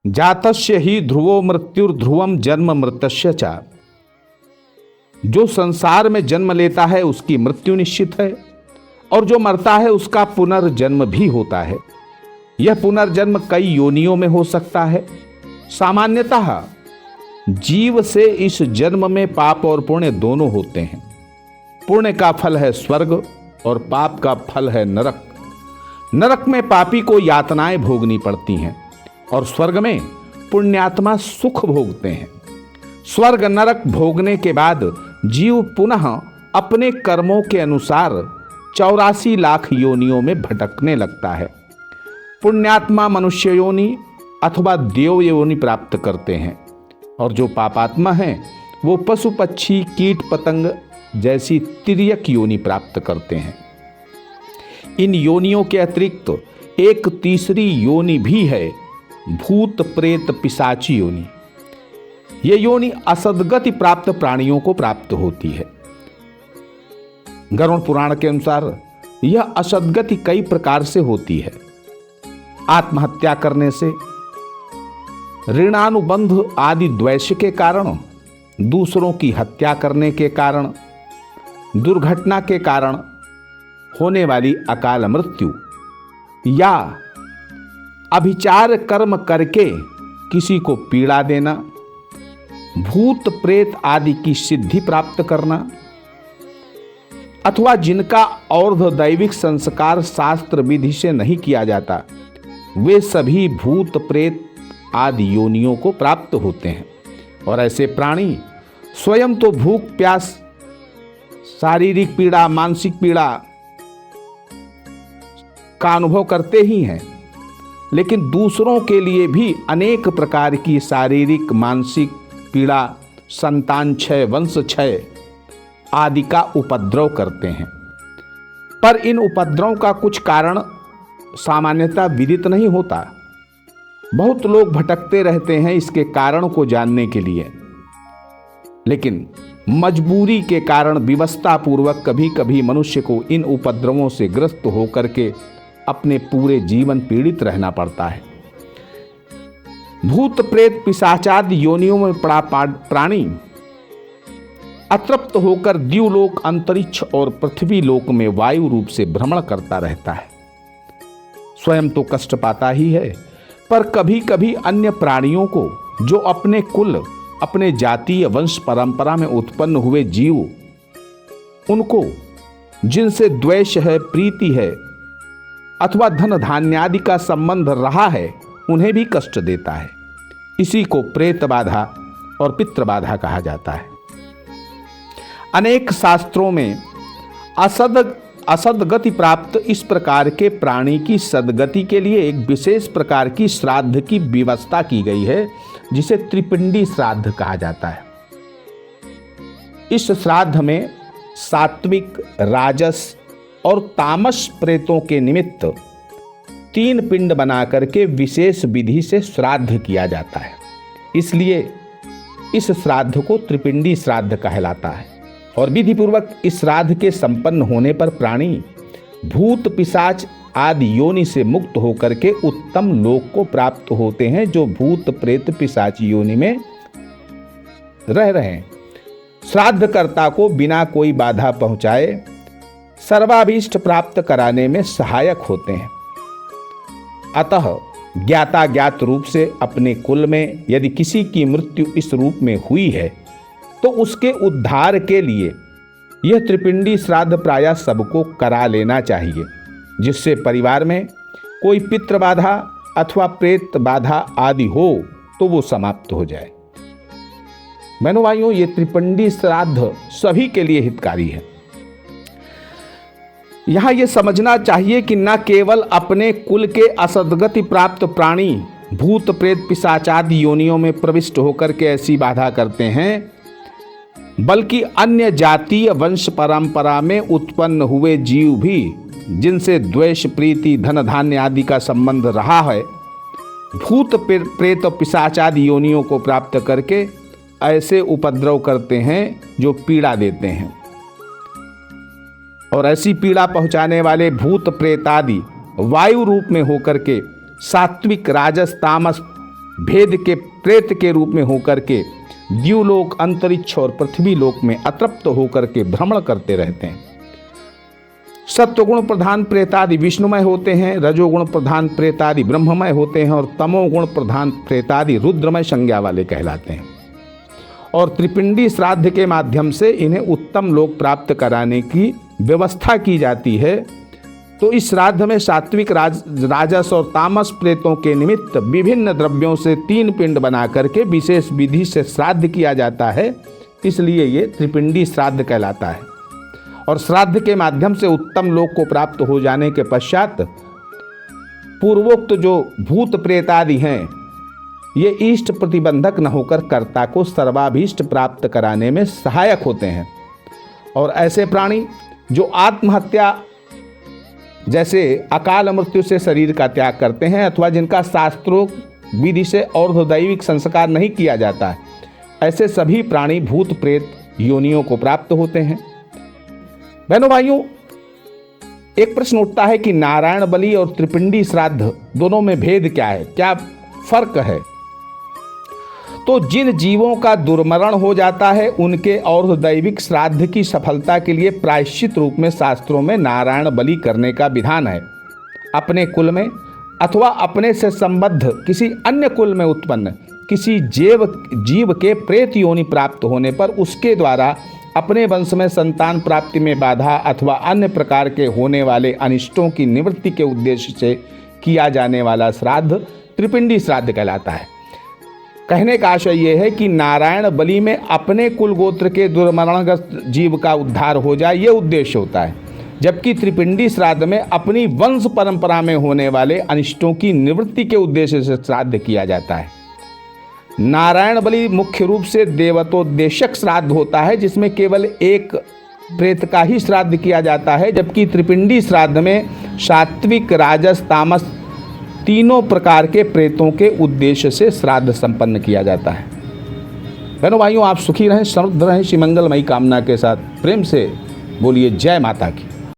जातस्य ही ध्रुवो मृत्युर्ध्रुवम जन्म मृतस्य च। जो संसार में जन्म लेता है उसकी मृत्यु निश्चित है, और जो मरता है उसका पुनर्जन्म भी होता है। यह पुनर्जन्म कई योनियों में हो सकता है। सामान्यतः जीव से इस जन्म में पाप और पुण्य दोनों होते हैं। पुण्य का फल है स्वर्ग और पाप का फल है नरक। नरक में पापी को यातनाएं भोगनी पड़ती हैं और स्वर्ग में पुण्यात्मा सुख भोगते हैं। स्वर्ग नरक भोगने के बाद जीव पुनः अपने कर्मों के अनुसार 84 लाख योनियों में भटकने लगता है। पुण्यात्मा मनुष्य योनि अथवा देव योनि प्राप्त करते हैं, और जो पापात्मा हैं वो पशु पक्षी कीट पतंग जैसी तिर्यक योनि प्राप्त करते हैं। इन योनियों के अतिरिक्त एक तीसरी योनि भी है, भूत प्रेत पिशाची योनि। ये योनि असदगति प्राप्त प्राणियों को प्राप्त होती है। गरुड़ पुराण के अनुसार यह असदगति कई प्रकार से होती है। आत्महत्या करने से, ऋणानुबंध आदि द्वेष के कारण, दूसरों की हत्या करने के कारण, दुर्घटना के कारण होने वाली अकाल मृत्यु, या अभिचार कर्म करके किसी को पीड़ा देना, भूत प्रेत आदि की सिद्धि प्राप्त करना, अथवा जिनका अर्ध दैविक संस्कार शास्त्र विधि से नहीं किया जाता, वे सभी भूत प्रेत आदि योनियों को प्राप्त होते हैं। और ऐसे प्राणी स्वयं तो भूख प्यास, शारीरिक पीड़ा, मानसिक पीड़ा का अनुभव करते ही हैं, लेकिन दूसरों के लिए भी अनेक प्रकार की शारीरिक मानसिक पीड़ा, संतान क्षय, वंश क्षय आदि का उपद्रव करते हैं। पर इन उपद्रव का कुछ कारण सामान्यतः विदित नहीं होता। बहुत लोग भटकते रहते हैं इसके कारण को जानने के लिए, लेकिन मजबूरी के कारण विवशता पूर्वक कभी कभी मनुष्य को इन उपद्रवों से ग्रस्त होकर के अपने पूरे जीवन पीड़ित रहना पड़ता है। भूत प्रेत पिशाचादि योनियों में पड़ा प्राणी अतृप्त होकर द्युलोक, अंतरिक्ष और पृथ्वी लोक में वायु रूप से भ्रमण करता रहता है। स्वयं तो कष्ट पाता ही है, पर कभी कभी अन्य प्राणियों को, जो अपने कुल, अपने जातीय वंश परंपरा में उत्पन्न हुए जीव, उनको जिनसे द्वेष है, प्रीति है अथवा धन धान्यादि का संबंध रहा है, उन्हें भी कष्ट देता है। इसी को प्रेत बाधा और पितृ बाधा कहा जाता है। अनेक शास्त्रों में असदगति प्राप्त इस प्रकार के प्राणी की सदगति के लिए एक विशेष प्रकार की श्राद्ध की व्यवस्था की गई है, जिसे त्रिपिंडी श्राद्ध कहा जाता है। इस श्राद्ध में सात्विक, राजस और तामस प्रेतों के निमित्त 3 पिंड बना करके विशेष विधि से श्राद्ध किया जाता है। इसलिए इस श्राद्ध को त्रिपिंडी श्राद्ध कहलाता है। और विधि पूर्वक इस श्राद्ध के संपन्न होने पर प्राणी भूत पिशाच आदि योनि से मुक्त होकर के उत्तम लोक को प्राप्त होते हैं, जो भूत प्रेत पिशाच योनि में रह रहे हैं। श्राद्धकर्ता को बिना कोई बाधा पहुंचाए सर्वाभीष्ट प्राप्त कराने में सहायक होते हैं। अतः ज्ञाता ज्ञात रूप से अपने कुल में यदि किसी की मृत्यु इस रूप में हुई है, तो उसके उद्धार के लिए यह त्रिपिंडी श्राद्ध प्रायः सबको करा लेना चाहिए, जिससे परिवार में कोई पितृ बाधा अथवा प्रेत बाधा आदि हो तो वो समाप्त हो जाए। बहनों भाइयों, ये त्रिपिंडी श्राद्ध सभी के लिए हितकारी है। यहां ये समझना चाहिए कि न केवल अपने कुल के असदगति प्राप्त प्राणी भूत प्रेत पिशाचादि योनियों में प्रविष्ट होकर के ऐसी बाधा करते हैं, बल्कि अन्य जातीय वंश परंपरा में उत्पन्न हुए जीव भी, जिनसे द्वेष, प्रीति, धन धान्य आदि का संबंध रहा है, भूत प्रेत और पिशाचादि योनियों को प्राप्त करके ऐसे उपद्रव करते हैं जो पीड़ा देते हैं। और ऐसी पीड़ा पहुंचाने वाले भूत प्रेत आदि वायु रूप में होकर के सात्विक, राजस, तामस भेद के प्रेत के रूप में होकर के द्युलोक, अंतरिक्ष और पृथ्वी लोक में अतृप्त होकर के भ्रमण करते रहते हैं। सत्वगुण प्रधान प्रेतादि विष्णुमय होते हैं, रजोगुण प्रधान प्रेतादि ब्रह्ममय होते हैं और तमोगुण प्रधान प्रेतादि रुद्रमय संज्ञा वाले कहलाते हैं। और त्रिपिंडी श्राद्ध के माध्यम से इन्हें उत्तम लोक प्राप्त कराने की व्यवस्था की जाती है। तो इस श्राद्ध में सात्विक, राजस और तामस प्रेतों के निमित्त विभिन्न द्रव्यों से 3 पिंड बना करके विशेष विधि से श्राद्ध किया जाता है, इसलिए ये त्रिपिंडी श्राद्ध कहलाता है। और श्राद्ध के माध्यम से उत्तम लोक को प्राप्त हो जाने के पश्चात पूर्वोक्त जो भूत प्रेतादि हैं, ये इष्ट प्रतिबंधक न होकर कर्ता को सर्वाभीष्ट प्राप्त कराने में सहायक होते हैं। और ऐसे प्राणी जो आत्महत्या जैसे अकाल मृत्यु से शरीर का त्याग करते हैं अथवा जिनका शास्त्रोक्त विधि से अर्धदैविक संस्कार नहीं किया जाता है, ऐसे सभी प्राणी भूत प्रेत योनियों को प्राप्त होते हैं। बहनों भाइयों, एक प्रश्न उठता है कि नारायण बलि और त्रिपिंडी श्राद्ध दोनों में भेद क्या है, क्या फर्क है? तो जिन जीवों का दुर्मरण हो जाता है उनके और दैविक श्राद्ध की सफलता के लिए प्रायश्चित रूप में शास्त्रों में नारायण बलि करने का विधान है। अपने कुल में अथवा अपने से संबद्ध किसी अन्य कुल में उत्पन्न किसी जीव के प्रेत योनि प्राप्त होने पर उसके द्वारा अपने वंश में संतान प्राप्ति में बाधा अथवा अन्य प्रकार के होने वाले अनिष्टों की निवृत्ति के उद्देश्य से किया जाने वाला श्राद्ध त्रिपिंडी श्राद्ध कहलाता है। कहने का आशय यह है कि नारायण बलि में अपने कुल गोत्र के दुर्मरणग्रस्त जीव का उद्धार हो जाए, ये उद्देश्य होता है, जबकि त्रिपिंडी श्राद्ध में अपनी वंश परंपरा में होने वाले अनिष्टों की निवृत्ति के उद्देश्य से श्राद्ध किया जाता है। नारायण बलि मुख्य रूप से देवतोद्देशक श्राद्ध होता है, जिसमें केवल एक प्रेत का ही श्राद्ध किया जाता है, जबकि त्रिपिंडी श्राद्ध में सात्विक, राजस, तामस तीनों प्रकार के प्रेतों के उद्देश्य से श्राद्ध संपन्न किया जाता है। बहनों भाइयों, आप सुखी रहें, समृद्ध रहें, इसी मंगलमयी कामना के साथ प्रेम से बोलिए जय माता की।